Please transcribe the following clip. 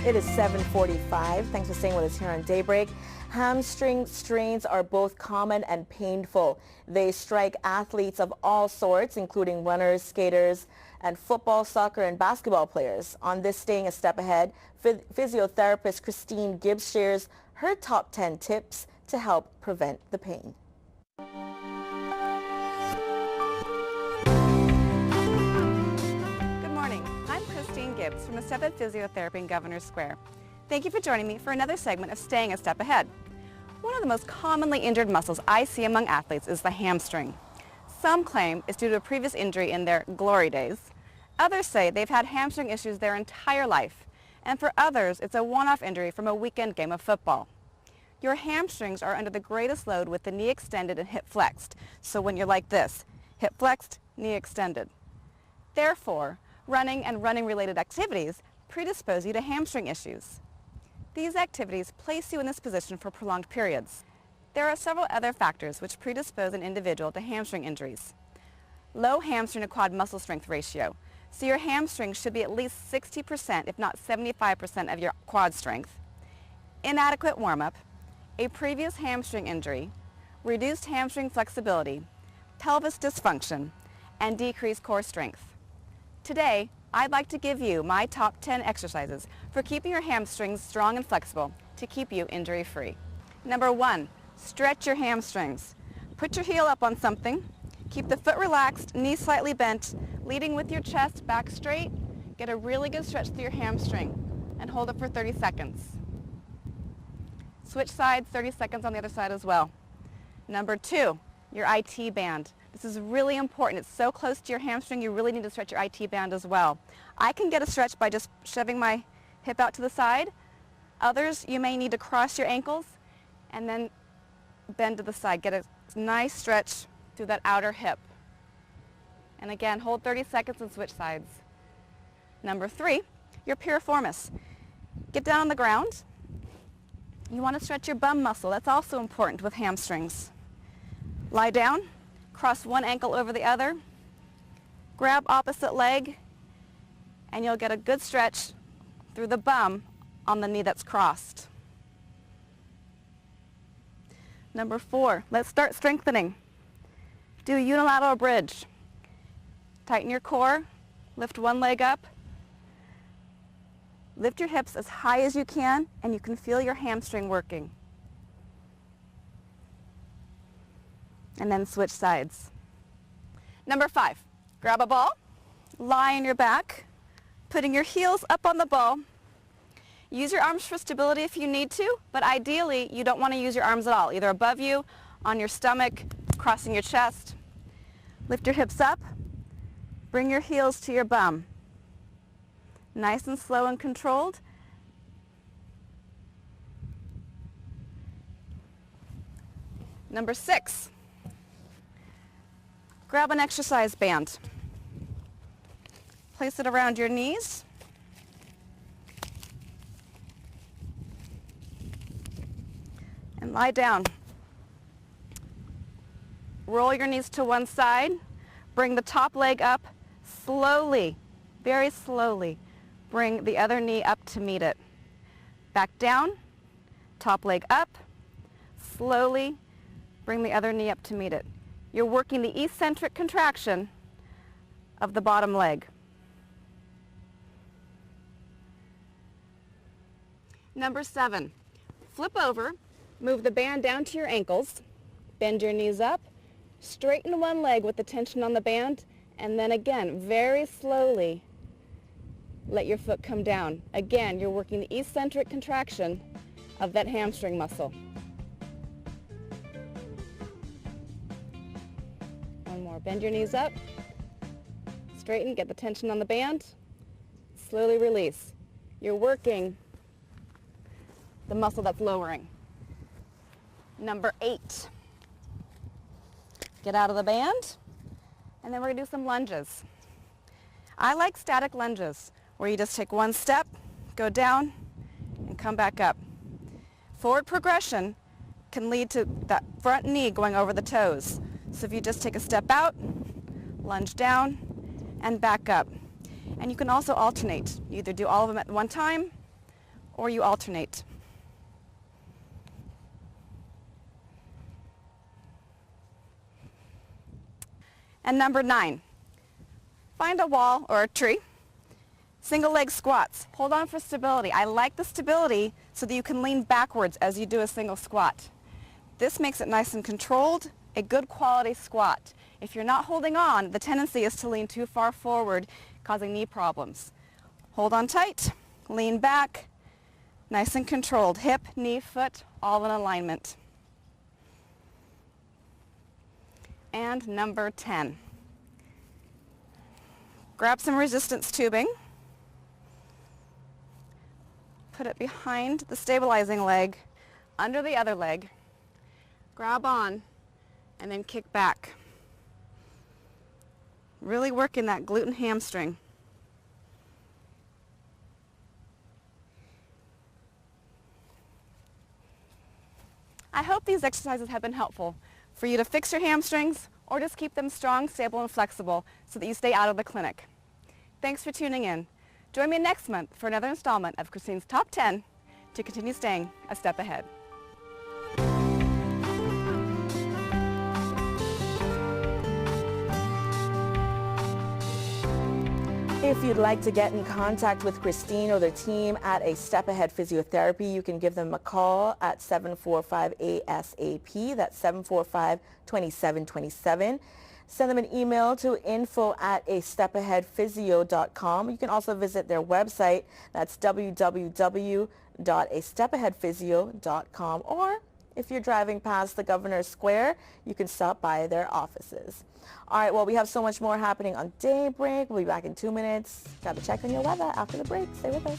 It is 7:45. Thanks for staying with us here on Daybreak. Hamstring strains are both common and painful. They strike athletes of all sorts, including runners, skaters, and football, soccer, and basketball players. On this Staying a Step Ahead, physiotherapist Christine Gibbs shares her top 10 tips to help prevent the pain. Gibbs from a step at Physiotherapy in Governor's Square. Thank you for joining me for another segment of Staying a Step Ahead. One of the most commonly injured muscles I see among athletes is the hamstring. Some claim it's due to a previous injury in their glory days. Others say they've had hamstring issues their entire life. And for others, it's a one-off injury from a weekend game of football. Your hamstrings are under the greatest load with the knee extended and hip flexed. So when you're like this, hip flexed, knee extended. Therefore, running and running-related activities predispose you to hamstring issues. These activities place you in this position for prolonged periods. There are several other factors which predispose an individual to hamstring injuries. Low hamstring to quad muscle strength ratio. So your hamstring should be at least 60%, if not 75% of your quad strength. Inadequate warm-up, a previous hamstring injury, reduced hamstring flexibility, pelvis dysfunction, and decreased core strength. Today, I'd like to give you my top 10 exercises for keeping your hamstrings strong and flexible to keep you injury-free. Number 1, stretch your hamstrings. Put your heel up on something. Keep the foot relaxed, knee slightly bent, leading with your chest back straight. Get a really good stretch through your hamstring and hold it for 30 seconds. Switch sides, 30 seconds on the other side as well. Number 2, your IT band. This is really important. It's so close to your hamstring, you really need to stretch your IT band as well. I can get a stretch by just shoving my hip out to the side. Others, you may need to cross your ankles and then bend to the side. Get a nice stretch through that outer hip. And again, hold 30 seconds and switch sides. Number 3, your piriformis. Get down on the ground. You want to stretch your bum muscle. That's also important with hamstrings. Lie down. Cross one ankle over the other, grab opposite leg, and you'll get a good stretch through the bum on the knee that's crossed. Number 4, let's start strengthening. Do a unilateral bridge. Tighten your core, lift one leg up, lift your hips as high as you can, and you can feel your hamstring working. And then switch sides. Number 5, grab a ball, lie on your back, putting your heels up on the ball. Use your arms for stability if you need to, but ideally you don't want to use your arms at all, either above you, on your stomach, crossing your chest. Lift your hips up, bring your heels to your bum. Nice and slow and controlled. Number 6. Grab an exercise band. Place it around your knees. And lie down. Roll your knees to one side. Bring the top leg up slowly, very slowly. Bring the other knee up to meet it. Back down, top leg up, slowly. Bring the other knee up to meet it. You're working the eccentric contraction of the bottom leg. Number 7, flip over, move the band down to your ankles, bend your knees up, straighten one leg with the tension on the band, and then again, very slowly, let your foot come down. Again, you're working the eccentric contraction of that hamstring muscle. One more. Bend your knees up, straighten, get the tension on the band, slowly release. You're working the muscle that's lowering. Number 8. Get out of the band, and then we're going to do some lunges. I like static lunges, where you just take one step, go down, and come back up. Forward progression can lead to that front knee going over the toes. So if you just take a step out, lunge down, and back up. And you can also alternate. You either do all of them at one time, or you alternate. And number 9, find a wall or a tree. Single leg squats. Hold on for stability. I like the stability so that you can lean backwards as you do a single squat. This makes it nice and controlled, a good quality squat. If you're not holding on, the tendency is to lean too far forward, causing knee problems. Hold on tight, lean back, nice and controlled. Hip, knee, foot, all in alignment. And number 10. Grab some resistance tubing. Put it behind the stabilizing leg, under the other leg. Grab on, and then kick back. Really working that glute and hamstring. I hope these exercises have been helpful for you to fix your hamstrings or just keep them strong, stable, and flexible so that you stay out of the clinic. Thanks for tuning in. Join me next month for another installment of Christine's Top 10 to continue staying a step ahead. If you'd like to get in contact with Christine or the team at A Step Ahead Physiotherapy, you can give them a call at 745-ASAP. That's 745-2727. Send them an email to info@astepaheadphysio.com. You can also visit their website. That's www.astepaheadphysio.com. Or if you're driving past the Governor's Square, you can stop by their offices. All right, well, we have so much more happening on Daybreak. We'll be back in 2 minutes. Got to check on your weather after the break. Stay with us.